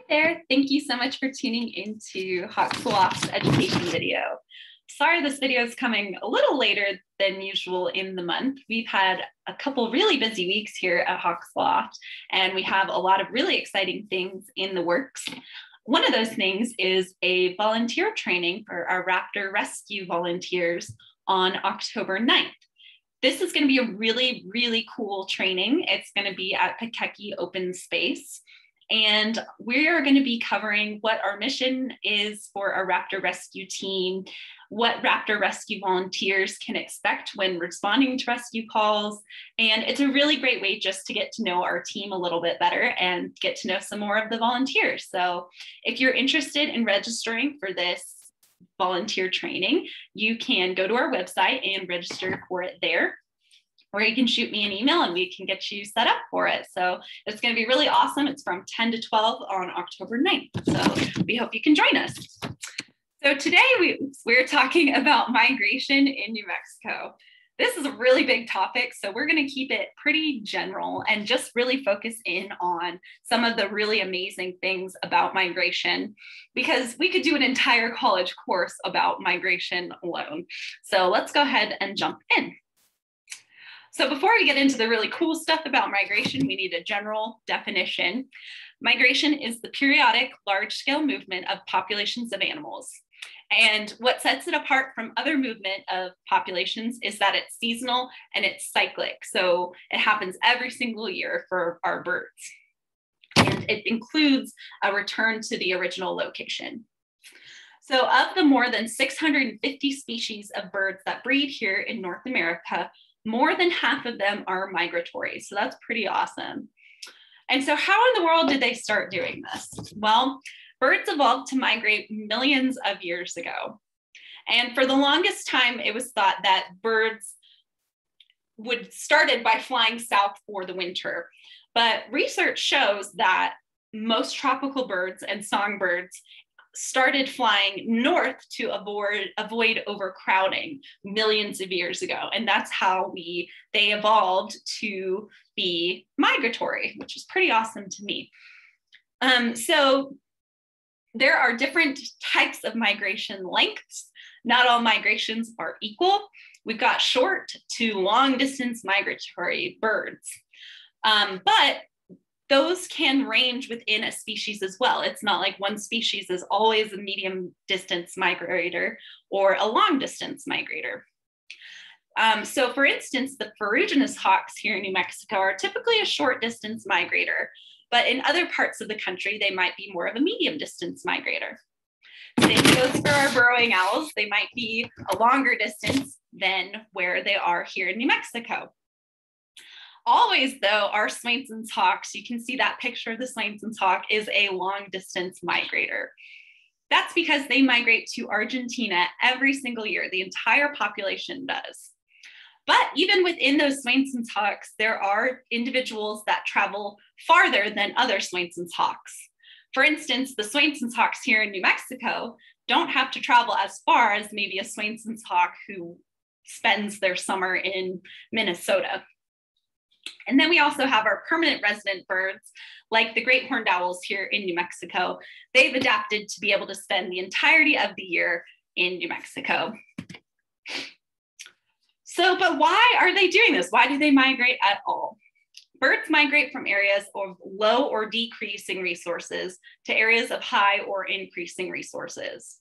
There. Thank you so much for tuning into Hawks Loft's education video. Sorry this video is coming a little later than usual in the month. We've had a couple really busy weeks here at Hawks Loft, and we have a lot of really exciting things in the works. One of those things is a volunteer training for our Raptor rescue volunteers on October 9th. This is going to be a really, really cool training. It's going to be at Pekeki Open Space. And we are going to be covering what our mission is for our Raptor rescue team, what Raptor rescue volunteers can expect when responding to rescue calls. And it's a really great way just to get to know our team a little bit better and get to know some more of the volunteers. So if you're interested in registering for this volunteer training, you can go to our website and register for it there. Or you can shoot me an email and we can get you set up for it. So it's going to be really awesome. It's from 10 to 12 on October 9th. So we hope you can join us. So today we're talking about migration in New Mexico. This is a really big topic, so we're going to keep it pretty general and just really focus in on some of the really amazing things about migration, because we could do an entire college course about migration alone. So let's go ahead and jump in. So before we get into the really cool stuff about migration, we need a general definition. Migration is the periodic large-scale movement of populations of animals. And what sets it apart from other movement of populations is that it's seasonal and it's cyclic. So it happens every single year for our birds. And it includes a return to the original location. So of the more than 650 species of birds that breed here in North America, more than half of them are migratory. So that's pretty awesome. And so how in the world did they start doing this? Well, birds evolved to migrate millions of years ago. And for the longest time, it was thought that birds started by flying south for the winter. But research shows that most tropical birds and songbirds started flying north to avoid overcrowding millions of years ago. And that's how they evolved to be migratory, which is pretty awesome to me. So there are different types of migration lengths. Not all migrations are equal. We've got short to long distance migratory birds. But those can range within a species as well. It's not like one species is always a medium distance migrator or a long distance migrator. So for instance, the ferruginous hawks here in New Mexico are typically a short distance migrator, but in other parts of the country, they might be more of a medium distance migrator. Same goes for our burrowing owls. They might be a longer distance than where they are here in New Mexico. Always, though, our Swainson's hawks, you can see that picture of the Swainson's hawk, is a long distance migrator. That's because they migrate to Argentina every single year. The entire population does. But even within those Swainson's hawks, there are individuals that travel farther than other Swainson's hawks. For instance, the Swainson's hawks here in New Mexico don't have to travel as far as maybe a Swainson's hawk who spends their summer in Minnesota. And then we also have our permanent resident birds, like the great horned owls here in New Mexico. They've adapted to be able to spend the entirety of the year in New Mexico. So, but why are they doing this? Why do they migrate at all? Birds migrate from areas of low or decreasing resources to areas of high or increasing resources.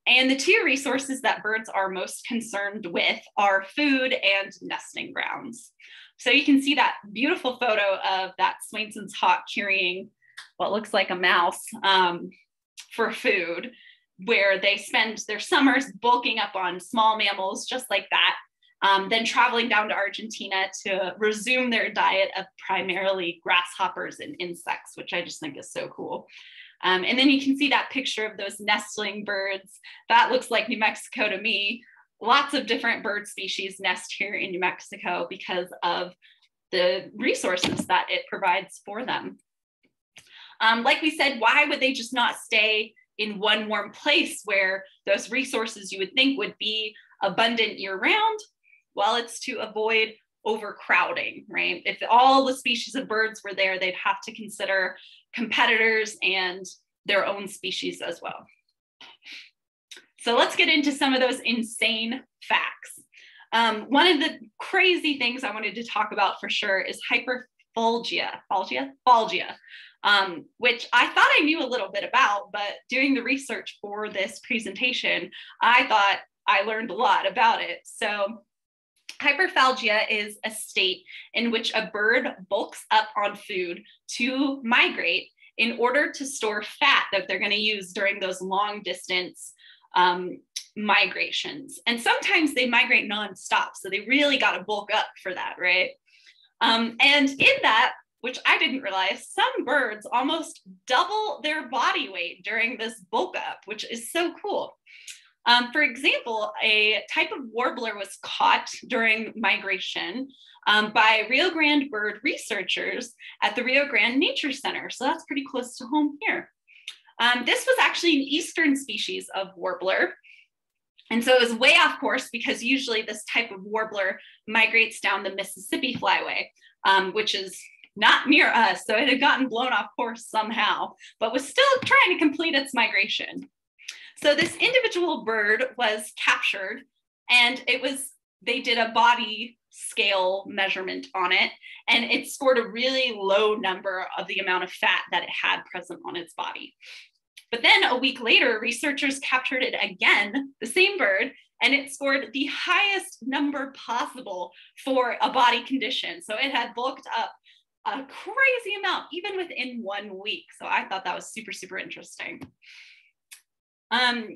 And the two resources that birds are most concerned with are food and nesting grounds. So you can see that beautiful photo of that Swainson's hawk carrying what looks like a mouse for food, where they spend their summers bulking up on small mammals just like that, then traveling down to Argentina to resume their diet of primarily grasshoppers and insects, which I just think is so cool. And then you can see that picture of those nestling birds. That looks like New Mexico to me. Lots of different bird species nest here in New Mexico because of the resources that it provides for them. Like we said, why would they just not stay in one warm place where those resources you would think would be abundant year round? Well, it's to avoid overcrowding, right? If all the species of birds were there, they'd have to consider competitors and their own species as well. So let's get into some of those insane facts. One of the crazy things I wanted to talk about for sure is hyperphagia, which I thought I knew a little bit about, but doing the research for this presentation, I thought I learned a lot about it. So hyperphagia is a state in which a bird bulks up on food to migrate in order to store fat that they're going to use during those long distance migrations. And sometimes they migrate nonstop, so they really got to bulk up for that, right? And in that, which I didn't realize, some birds almost double their body weight during this bulk up, which is so cool. For example, a type of warbler was caught during migration by Rio Grande bird researchers at the Rio Grande Nature Center. So that's pretty close to home here. This was actually an eastern species of warbler. And so it was way off course because usually this type of warbler migrates down the Mississippi flyway, which is not near us. So it had gotten blown off course somehow, but was still trying to complete its migration. So this individual bird was captured, and they did a body scale measurement on it, and it scored a really low number of the amount of fat that it had present on its body. But then a week later, researchers captured it again, the same bird, and it scored the highest number possible for a body condition. So it had bulked up a crazy amount, even within 1 week. So I thought that was super, super interesting.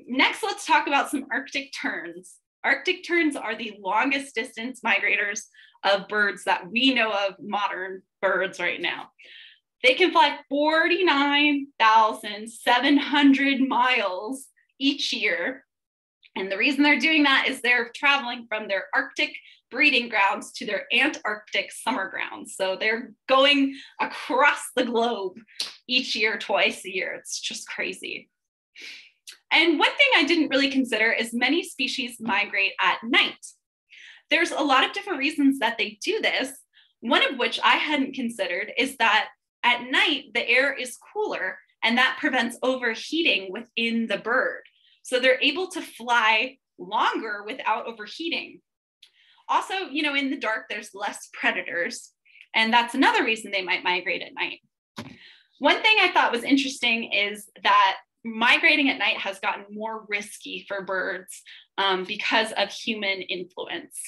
Next, let's talk about some Arctic terns. Arctic terns are the longest distance migrators of birds that we know of, modern birds right now. They can fly 49,700 miles each year. And the reason they're doing that is they're traveling from their Arctic breeding grounds to their Antarctic summer grounds. So they're going across the globe each year, twice a year. It's just crazy. And one thing I didn't really consider is many species migrate at night. There's a lot of different reasons that they do this. One of which I hadn't considered is that at night, the air is cooler, and that prevents overheating within the bird. So they're able to fly longer without overheating. Also, in the dark, there's less predators, and that's another reason they might migrate at night. One thing I thought was interesting is that migrating at night has gotten more risky for birds because of human influence.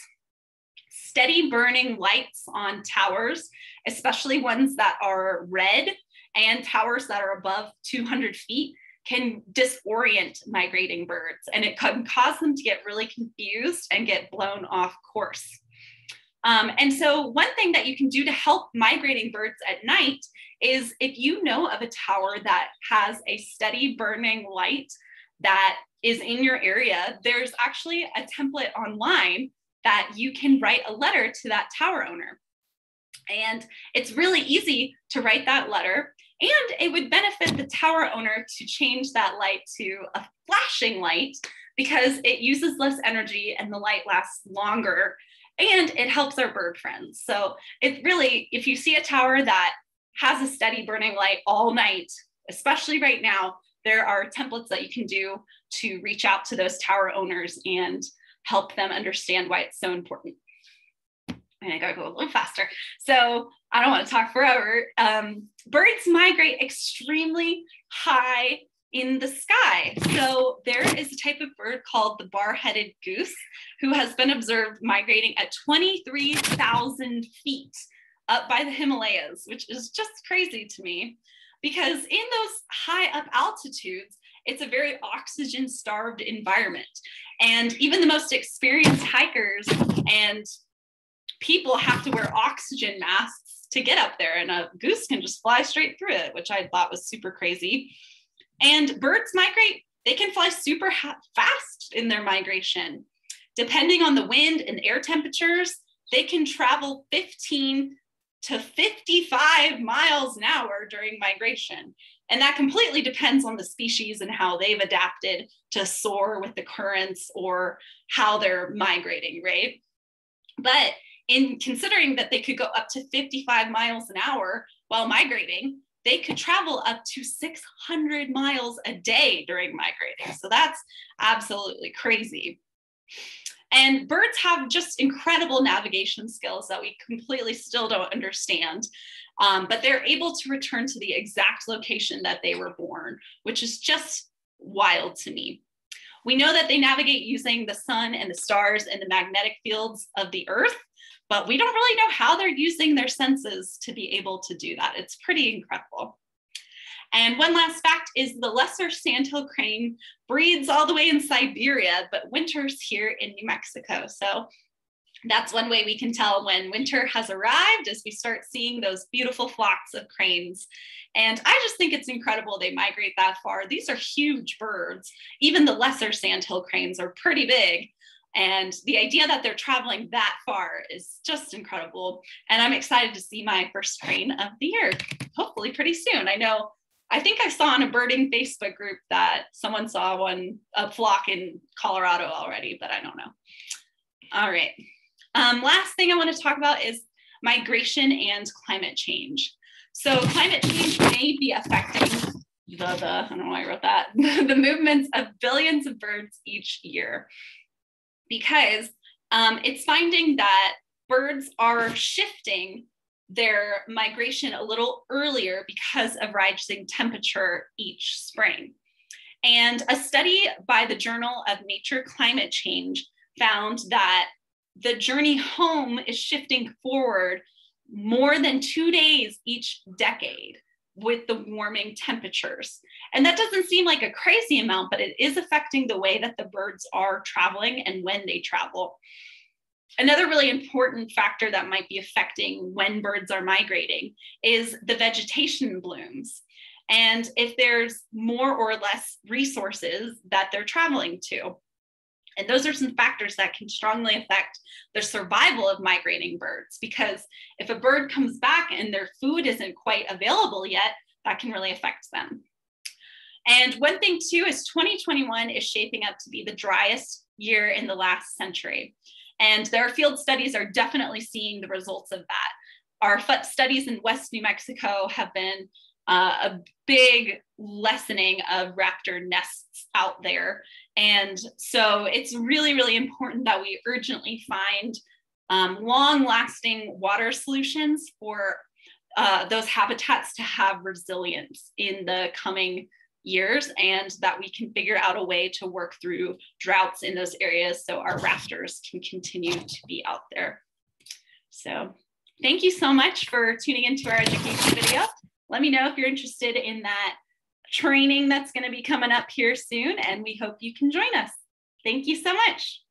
Steady burning lights on towers, especially ones that are red, and towers that are above 200 feet, can disorient migrating birds, and it can cause them to get really confused and get blown off course. And so one thing that you can do to help migrating birds at night is if you know of a tower that has a steady burning light that is in your area, there's actually a template online that you can write a letter to that tower owner. And it's really easy to write that letter, and it would benefit the tower owner to change that light to a flashing light because it uses less energy and the light lasts longer, and it helps our bird friends. So it really, if you see a tower that has a steady burning light all night, especially right now, there are templates that you can do to reach out to those tower owners and help them understand why it's so important. And I gotta go a little faster. So I don't want to talk forever. Birds migrate extremely high in the sky. So there is a type of bird called the bar-headed goose who has been observed migrating at 23,000 feet up by the Himalayas, which is just crazy to me because in those high up altitudes, it's a very oxygen-starved environment. And even the most experienced hikers and people have to wear oxygen masks to get up there, and a goose can just fly straight through it, which I thought was super crazy. And birds migrate, they can fly super fast in their migration. Depending on the wind and air temperatures, they can travel 15 to 55 miles an hour during migration. And that completely depends on the species and how they've adapted to soar with the currents or how they're migrating, right? But in considering that they could go up to 55 miles an hour while migrating, they could travel up to 600 miles a day during migrating. So that's absolutely crazy. And birds have just incredible navigation skills that we completely still don't understand. But they're able to return to the exact location that they were born, which is just wild to me. We know that they navigate using the sun and the stars and the magnetic fields of the earth, but we don't really know how they're using their senses to be able to do that. It's pretty incredible. And one last fact is the lesser sandhill crane breeds all the way in Siberia, but winters here in New Mexico. So that's one way we can tell when winter has arrived, as we start seeing those beautiful flocks of cranes. And I just think it's incredible they migrate that far. These are huge birds. Even the lesser sandhill cranes are pretty big. And the idea that they're traveling that far is just incredible. And I'm excited to see my first crane of the year, hopefully pretty soon. I think I saw on a birding Facebook group that someone saw a flock in Colorado already, but I don't know. All right. Last thing I want to talk about is migration and climate change. So climate change may be affecting I don't know why I wrote that, the movements of billions of birds each year, because it's finding that birds are shifting their migration a little earlier because of rising temperature each spring. And a study by the Journal of Nature Climate Change found that the journey home is shifting forward more than 2 days each decade with the warming temperatures. And that doesn't seem like a crazy amount, but it is affecting the way that the birds are traveling and when they travel. Another really important factor that might be affecting when birds are migrating is the vegetation blooms, and if there's more or less resources that they're traveling to. And those are some factors that can strongly affect the survival of migrating birds, because if a bird comes back and their food isn't quite available yet, that can really affect them. And one thing too is 2021 is shaping up to be the driest year in the last century. And their field studies are definitely seeing the results of that. Our studies in West New Mexico have been a big lessening of raptor nests out there. And so it's really, really important that we urgently find long-lasting water solutions for those habitats to have resilience in the coming years, and that we can figure out a way to work through droughts in those areas so our raptors can continue to be out there. So thank you so much for tuning into our education video. Let me know if you're interested in that training that's going to be coming up here soon, and we hope you can join us. Thank you so much.